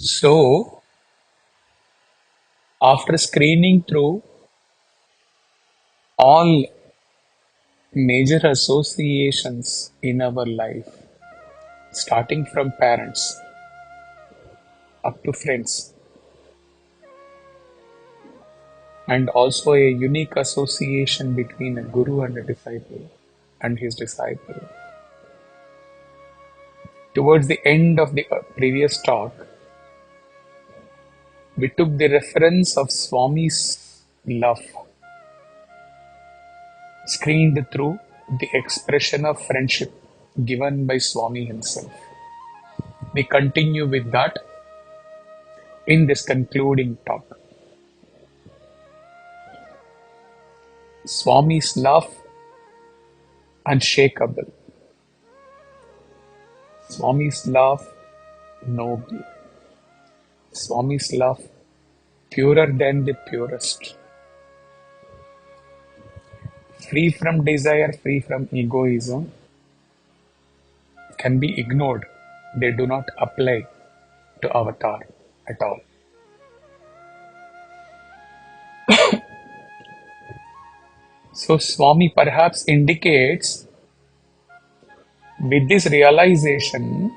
So, after screening through all major associations in our life, starting from parents up to friends, and also a unique association between a guru and a disciple and his disciple. Towards the end of the previous talk, we took the reference of Swami's love, screened through the expression of friendship given by Swami himself. We continue with that in this concluding talk. Swami's love unshakable. Swami's love noble. Swami's love purer than the purest. Free from desire, free from egoism, can be ignored. They do not apply to avatar at all. So Swami perhaps indicates with this realization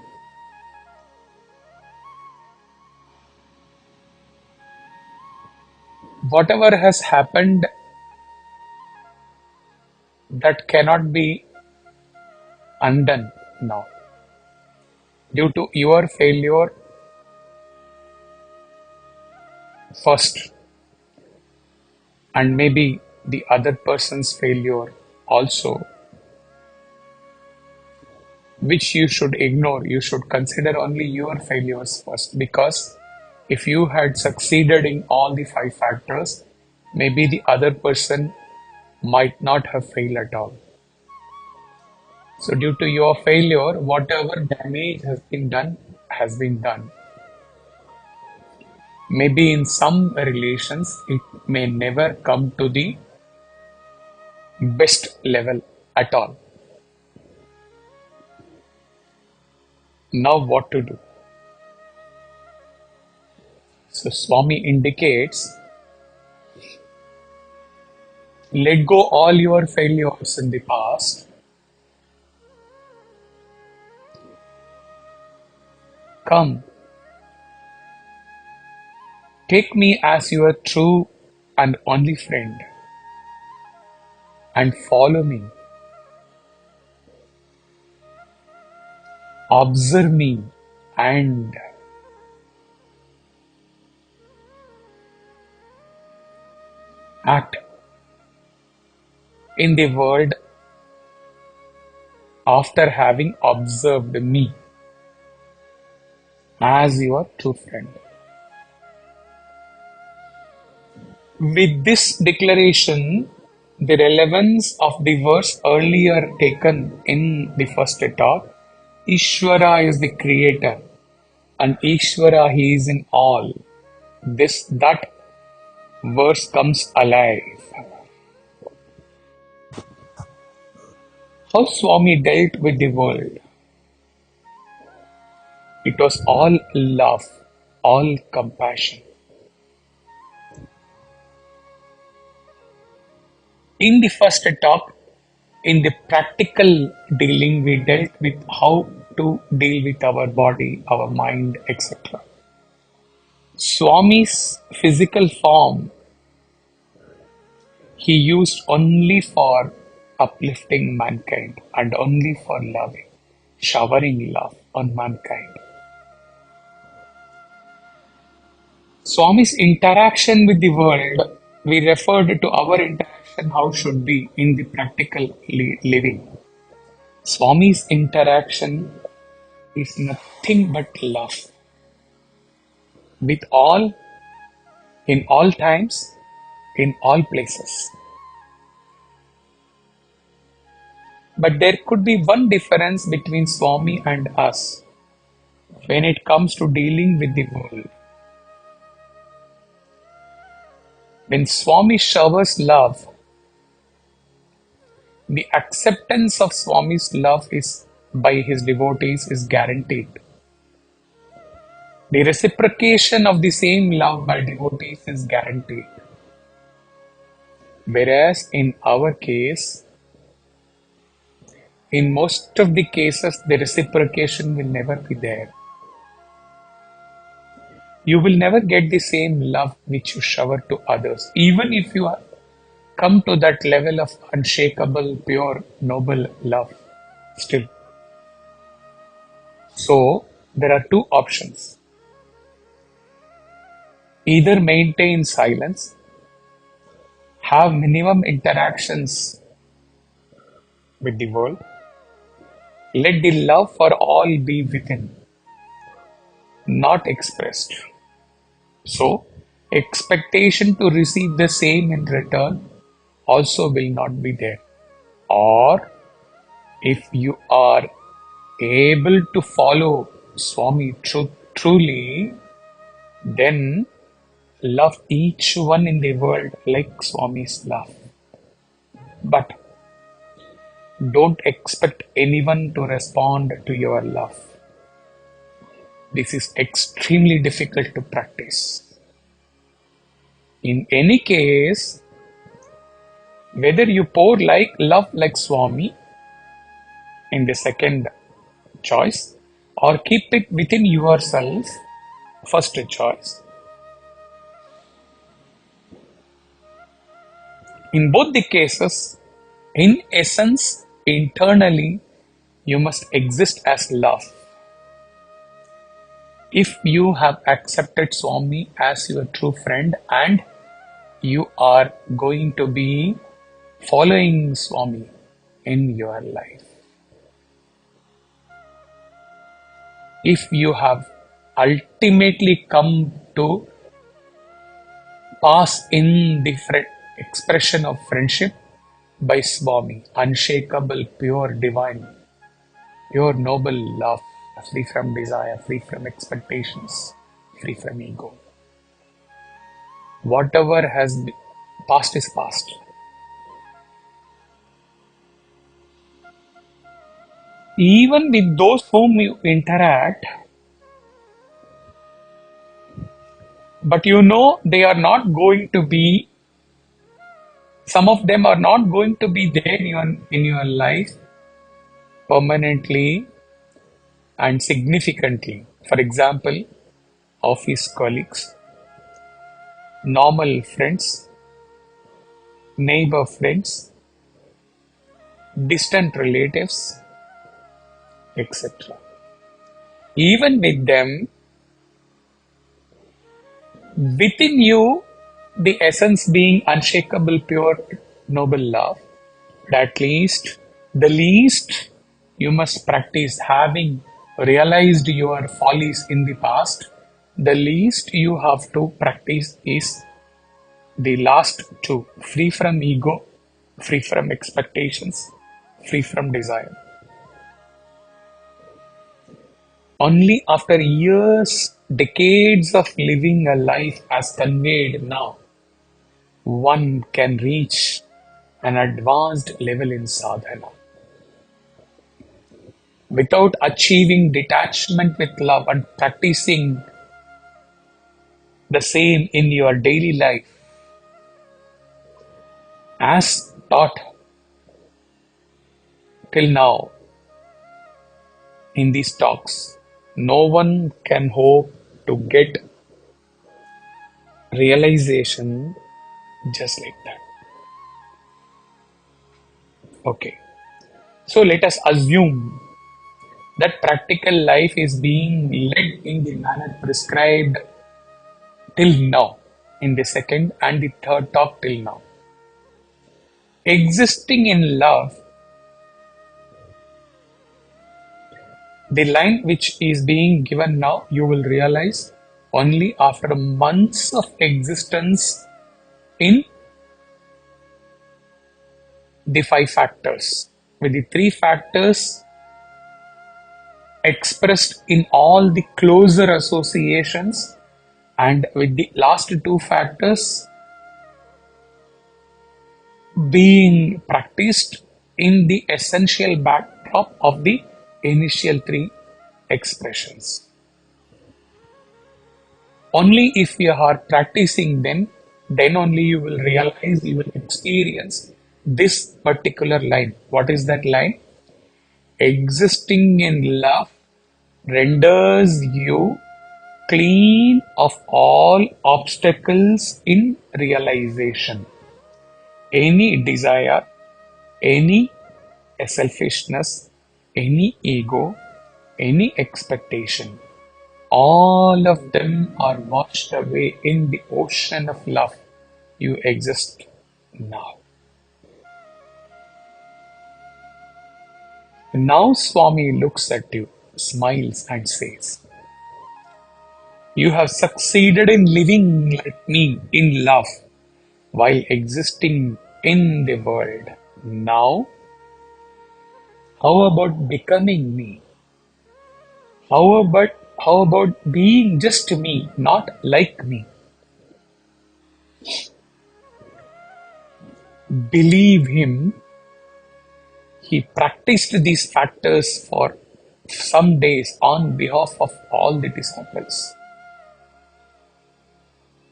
whatever has happened that cannot be undone now due to your failure first and maybe the other person's failure also, which you should ignore. You should consider only your failures first, because if you had succeeded in all the five factors, maybe the other person might not have failed at all. So due to your failure, whatever damage has been done has been done. Maybe in some relations, it may never come to the best level at all. Now what to do? So Swami indicates, let go all your failures in the past. Come, take me as your true and only friend and follow me. Observe me and act in the world after having observed me as your true friend. With this declaration, the relevance of the verse earlier taken in the first talk, Ishvara is the creator and Ishvara, he is in all. That verse comes alive. How Swami dealt with the world. It was all love, all compassion. In the first talk, in the practical dealing, we dealt with how to deal with our body, our mind, etc. Swami's physical form he used only for uplifting mankind and only for loving, showering love on mankind. Swami's interaction with the world, we referred to our interaction how should be in the practical living. Swami's interaction is nothing but love with all, in all times, in all places. But there could be one difference between Swami and us when it comes to dealing with the world. When Swami showers love, the acceptance of Swami's love is by his devotees is guaranteed. The reciprocation of the same love by devotees is guaranteed. Whereas in our case, in most of the cases, the reciprocation will never be there. You will never get the same love which you shower to others, even if you come to that level of unshakable, pure, noble love still. So, there are two options. Either maintain silence, have minimum interactions with the world, let the love for all be within, not expressed. So, expectation to receive the same in return also will not be there. Or, if you are able to follow Swami truly, then love each one in the world like Swami's love. But don't expect anyone to respond to your love. This is extremely difficult to practice. In any case, whether you pour like love like Swami in the second choice or keep it within yourself, first choice. In both the cases, in essence, internally, you must exist as love. If you have accepted Swami as your true friend and you are going to be following Swami in your life. If you have ultimately come to pass in the expression of friendship by Swami, unshakable, pure, divine, pure, noble love, free from desire, free from expectations, free from ego. Whatever has been, past is past. Even with those whom you interact, but you know they are not going to be, some of them are not going to be there in your life permanently and significantly. For example, office colleagues, normal friends, neighbor friends, distant relatives, etc. Even with them, within you, the essence being unshakable, pure, noble love, at least, the least you must practice, having realized your follies in the past, the least you have to practice is the last two, free from ego, free from expectations, free from desire. Only after years, decades of living a life as conveyed now, one can reach an advanced level in sadhana. Without achieving detachment with love and practicing the same in your daily life, as taught till now in these talks, no one can hope to get realization just like that. Okay, so let us assume that practical life is being led in the manner prescribed till now, in the second and the third talk till now. Existing in love, the line which is being given now, you will realize only after months of existence in the five factors, with the three factors expressed in all the closer associations, and with the last two factors being practiced in the essential backdrop of the initial three expressions. Only if you are practicing them, then only you will realize, you will experience this particular line. What is that line? Existing in love renders you clean of all obstacles in realization. Any desire, any selfishness, any ego, any expectation, all of them are washed away in the ocean of love. You exist now. Now Swami looks at you, smiles and says, you have succeeded in living like me in love while existing in the world. Now, how about becoming me? How about how about being just me, not like me? Believe him, he practiced these factors for some days on behalf of all the disciples,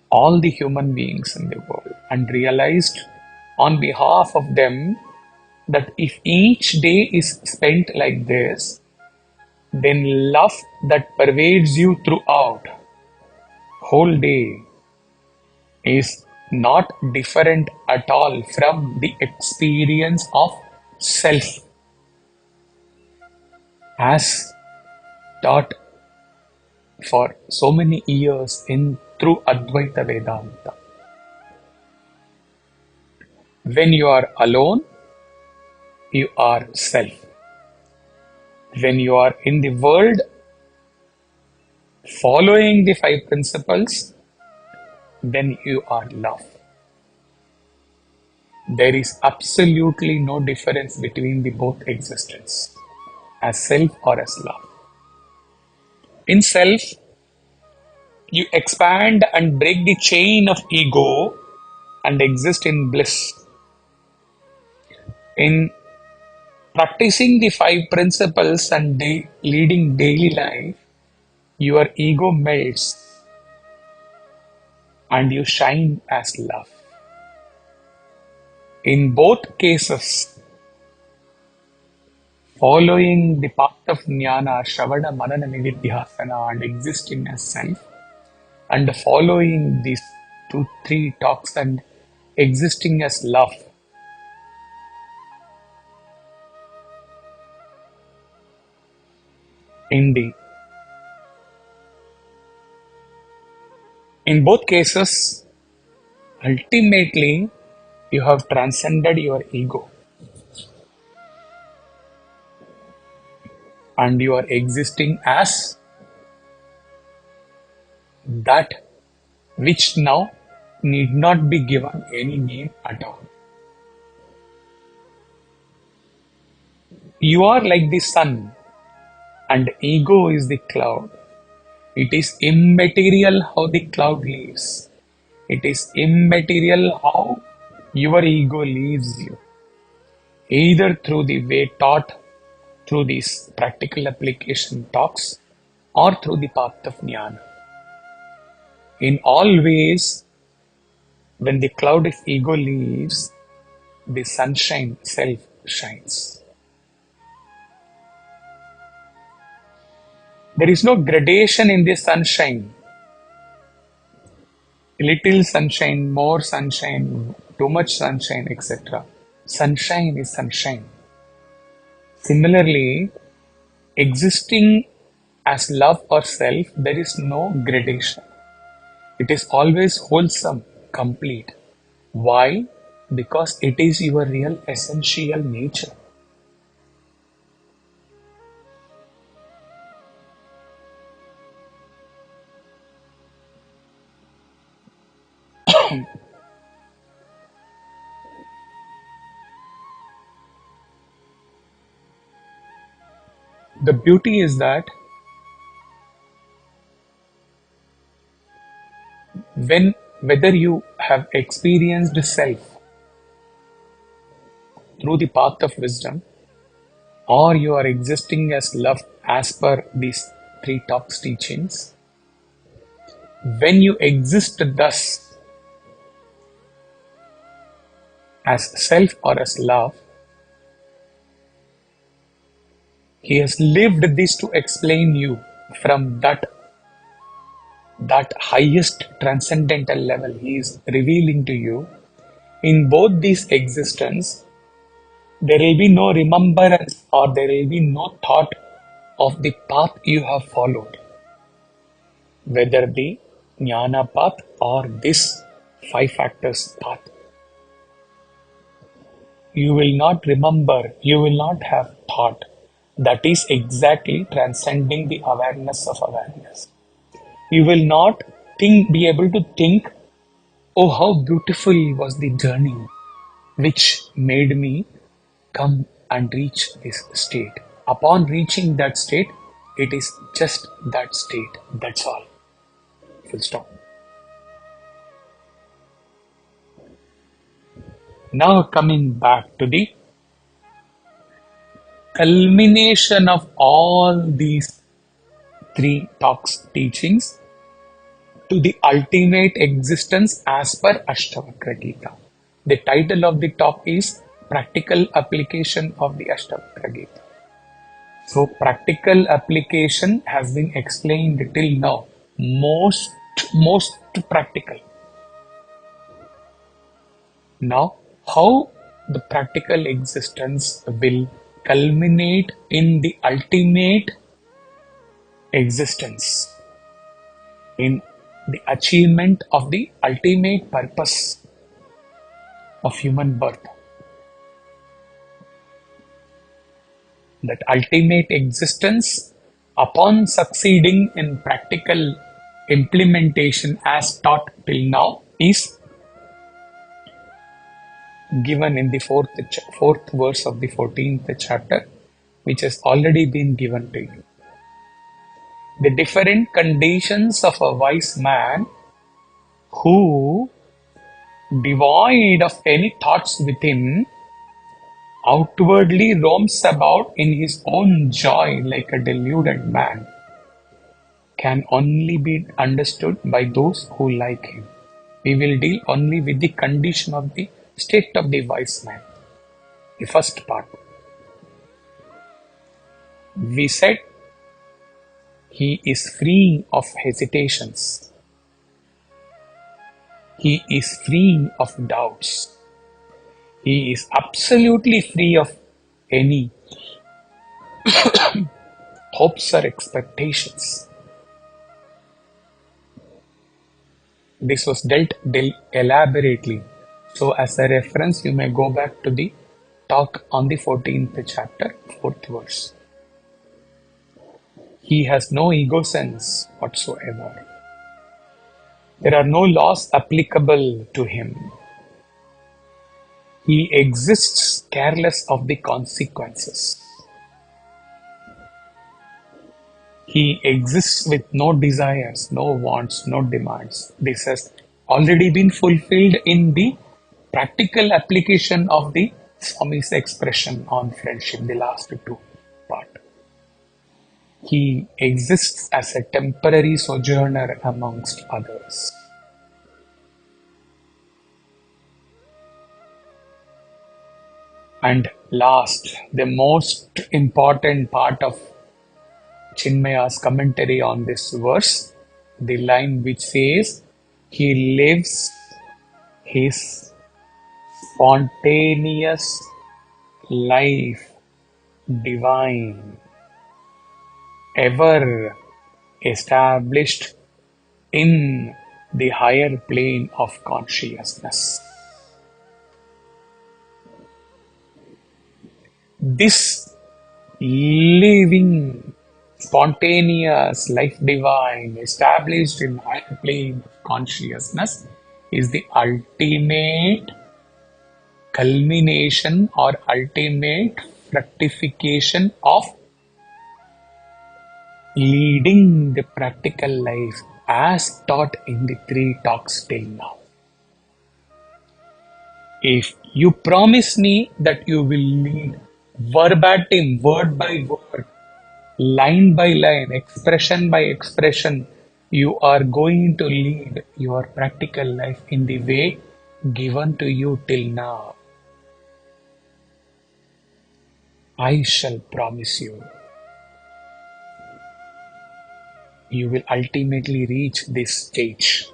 all the human beings in the world, and realized on behalf of them that if each day is spent like this, then love that pervades you throughout whole day is not different at all from the experience of self as taught for so many years in through Advaita Vedanta. When you are alone, you are self. When you are in the world following the five principles, then you are love. There is absolutely no difference between the both existence, as self or as love. In self, you expand and break the chain of ego and exist in bliss. In practicing the five principles and leading daily life, your ego melts and you shine as love. In both cases, following the path of jnana, shravana, manana, nididhyasana, and existing as self, and following these 2, 3 talks and existing as love, in both cases, ultimately, you have transcended your ego and you are existing as that which now need not be given any name at all. You are like the sun and ego is the cloud. It is immaterial how the cloud leaves. It is immaterial how your ego leaves you, either through the way taught through these practical application talks or through the path of jnana. In all ways, when the cloud of ego leaves, the sunshine self shines. There is no gradation in the sunshine. Little sunshine, more sunshine, too much sunshine, etc. Sunshine is sunshine. Similarly, existing as love or self, there is no gradation. It is always wholesome, complete. Why? Because it is your real essential nature. The beauty is that whether you have experienced self through the path of wisdom or you are existing as love as per these 3 talks teachings, When you exist thus as self or as love, he has lived this to explain you from that highest transcendental level. He is revealing to you in both these existence, there will be no remembrance or there will be no thought of the path you have followed, whether the jnana path or this five factors path. You will not remember, you will not have thought. That is exactly transcending the awareness of awareness. You will not be able to think, oh, how beautiful was the journey which made me come and reach this state. Upon reaching that state, it is just that state. That's all. Full stop. Now coming back to the culmination of all these three talks, teachings, to the ultimate existence as per Ashtavakra Gita. The title of the talk is Practical Application of the Ashtavakra Gita. So practical application has been explained till now. Most practical. Now, how the practical existence will culminate in the ultimate existence, in the achievement of the ultimate purpose of human birth. That ultimate existence, upon succeeding in practical implementation as taught till now, is given in the fourth verse of the 14th chapter, which has already been given to you. The different conditions of a wise man who, devoid of any thoughts within, outwardly roams about in his own joy like a deluded man, can only be understood by those who like him. We will deal only with the condition of the state of the wise man. The first part. We said he is free of hesitations. He is free of doubts. He is absolutely free of any hopes or expectations. This was dealt elaborately. So as a reference, you may go back to the talk on the 14th chapter, 4th verse. He has no ego sense whatsoever. There are no laws applicable to him. He exists careless of the consequences. He exists with no desires, no wants, no demands. This has already been fulfilled in the practical application of the Swami's expression on friendship, the last two part. He exists as a temporary sojourner amongst others. And last, the most important part of Chinmaya's commentary on this verse, the line which says, he lives his spontaneous life divine, ever established in the higher plane of consciousness. This living, spontaneous life divine, established in higher plane of consciousness, is the ultimate culmination or ultimate fructification of leading the practical life as taught in the three talks till now. If you promise me that you will lead verbatim, word by word, line by line, expression by expression, You are going to lead your practical life in the way given to you till now. I shall promise you, you will ultimately reach this stage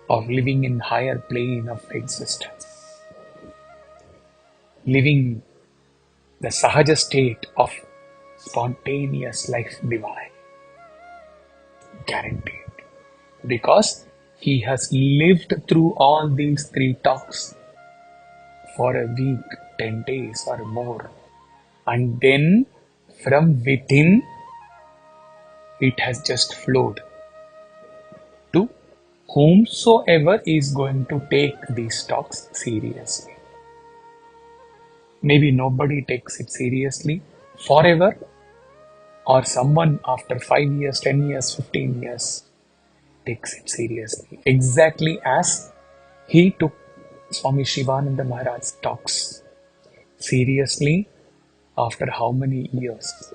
of living in higher plane of existence, living the sahaja state of spontaneous life divine, guaranteed. Because he has lived through all these three talks for a week, 10 days or more. And then from within, it has just flowed to whomsoever is going to take these talks seriously. Maybe nobody takes it seriously forever, or someone after 5 years, 10 years, 15 years takes it seriously. Exactly as he took Swami Shivananda Maharaj's talks seriously after how many years?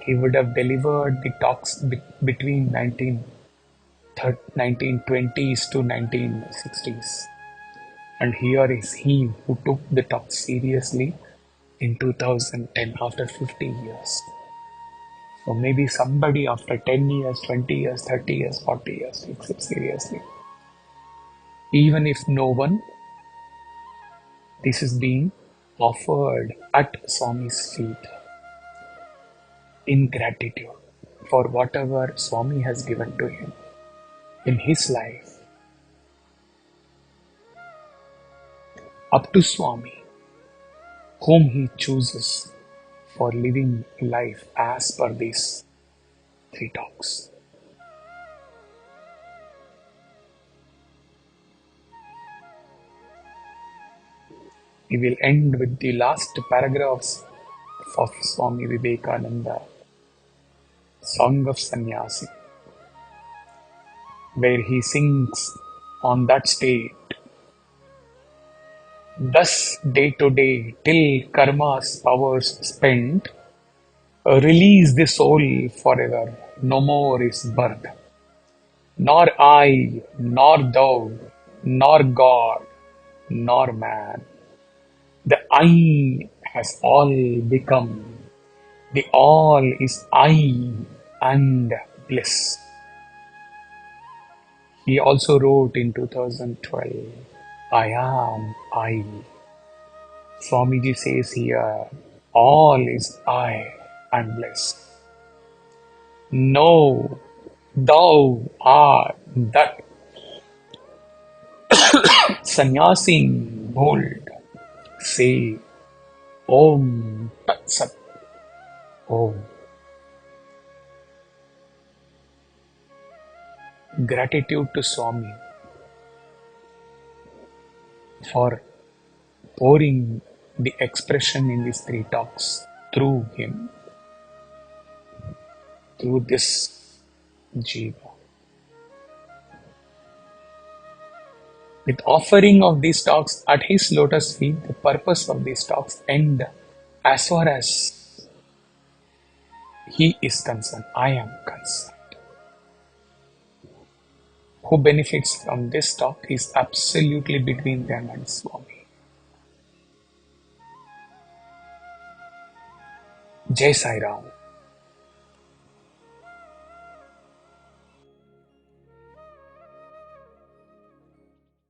He would have delivered the talks between 1920s to 1960s. And here is he who took the talk seriously in 2010 after 50 years. So maybe somebody after 10 years, 20 years, 30 years, 40 years takes it seriously. Even if no one, this is being offered at Swami's feet in gratitude for whatever Swami has given to him in his life. Up to Swami, whom he chooses for living life as per these three talks. We will end with the last paragraphs of Swami Vivekananda, Song of Sannyasi, where he sings on that state, thus day to day till karma's powers spent, release the soul forever, no more is birth. Nor I, nor thou, nor God, nor man. The I has all become. The all is I and bliss. He also wrote in 2012, I am I. Swamiji says here, all is I and bliss. No, thou art that sannyasi bold. Say, Om Tat Sat. Om. Gratitude to Swami for pouring the expression in these three talks through him, through this Jiva. With offering of these talks at his lotus feet, the purpose of these talks end as far as he is concerned, I am concerned. Who benefits from this talk is absolutely between them and Swami. Jai Sai Ram.